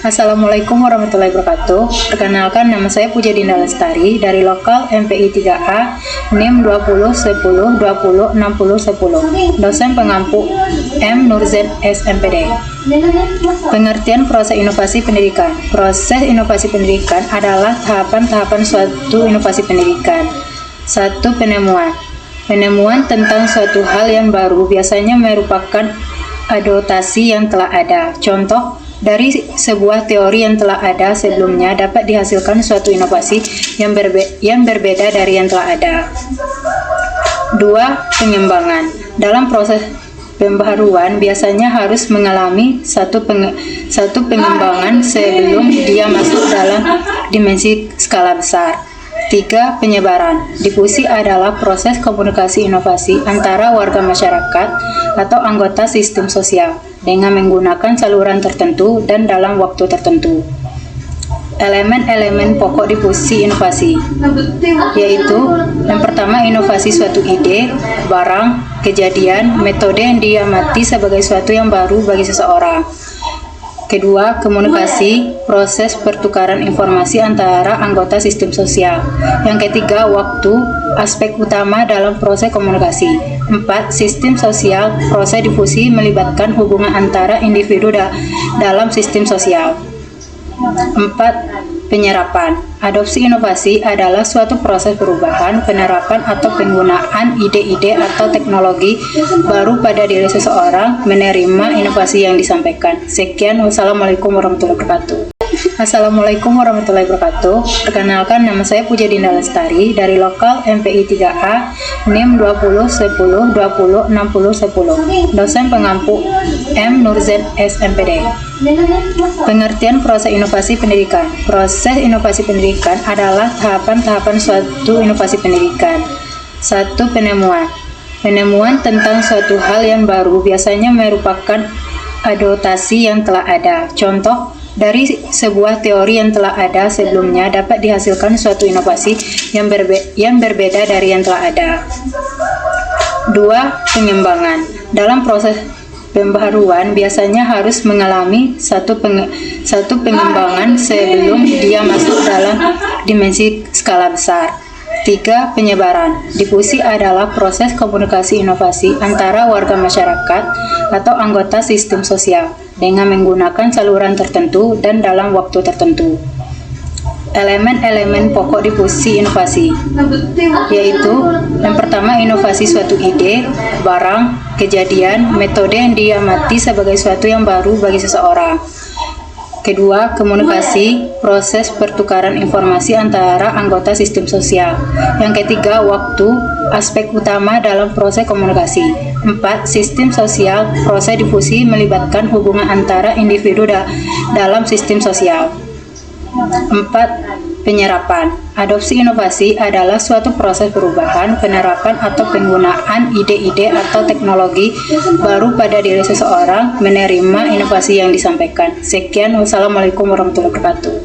Assalamualaikum warahmatullahi wabarakatuh. Perkenalkan, nama saya Puja Dinda Lestari dari lokal MPI 3A NIM 201020206010. Dosen pengampu M. Nurzen SMPD. Pengertian proses inovasi pendidikan. Proses inovasi pendidikan adalah tahapan-tahapan suatu inovasi pendidikan. 1. Penemuan. Penemuan tentang suatu hal yang baru biasanya merupakan adaptasi yang telah ada. Contoh, dari sebuah teori yang telah ada sebelumnya dapat dihasilkan suatu inovasi yang berbeda dari yang telah ada. 2. Pengembangan. Dalam proses pembaharuan biasanya harus mengalami satu pengembangan sebelum dia masuk dalam dimensi skala besar. 3. Penyebaran. Difusi adalah proses komunikasi inovasi antara warga masyarakat atau anggota sistem sosial dengan menggunakan saluran tertentu dan dalam waktu tertentu. Elemen-elemen pokok difusi inovasi, yaitu yang pertama, inovasi suatu ide, barang, kejadian, metode yang diamati sebagai suatu yang baru bagi seseorang. Kedua, komunikasi, proses pertukaran informasi antara anggota sistem sosial. Yang ketiga, waktu, aspek utama dalam proses komunikasi. 4. Sistem sosial, proses difusi melibatkan hubungan antara individu dalam sistem sosial. 4. Penyerapan. Adopsi inovasi adalah suatu proses perubahan, penerapan atau penggunaan ide-ide atau teknologi baru pada diri seseorang, menerima inovasi yang disampaikan. Sekian, wassalamualaikum warahmatullahi wabarakatuh. Assalamualaikum warahmatullahi wabarakatuh. Perkenalkan, nama saya Puja Dinda Lestari dari lokal MPI 3A NIM 201020206010. Dosen pengampu M. Nurzen SMPD. Pengertian proses inovasi pendidikan. Proses inovasi pendidikan adalah tahapan-tahapan suatu inovasi pendidikan. 1. Penemuan. Penemuan tentang suatu hal yang baru biasanya merupakan adaptasi yang telah ada. Contoh, dari sebuah teori yang telah ada sebelumnya dapat dihasilkan suatu inovasi yang berbeda dari yang telah ada. 2. Pengembangan. Dalam proses pembaharuan biasanya harus mengalami satu pengembangan sebelum dia masuk dalam dimensi skala besar. 3. Penyebaran. Difusi adalah proses komunikasi inovasi antara warga masyarakat atau anggota sistem sosial dengan menggunakan saluran tertentu dan dalam waktu tertentu. Elemen-elemen pokok difusi inovasi, yaitu yang pertama, inovasi suatu ide, barang, kejadian, metode yang diamati sebagai suatu yang baru bagi seseorang. Kedua, komunikasi, proses pertukaran informasi antara anggota sistem sosial. Yang ketiga, waktu, aspek utama dalam proses komunikasi. 4. Sistem sosial, proses difusi melibatkan hubungan antara individu dalam sistem sosial. 4. Penyerapan. Adopsi inovasi adalah suatu proses perubahan, penerapan atau penggunaan ide-ide atau teknologi baru pada diri seseorang, menerima inovasi yang disampaikan. Sekian, wassalamualaikum warahmatullahi wabarakatuh.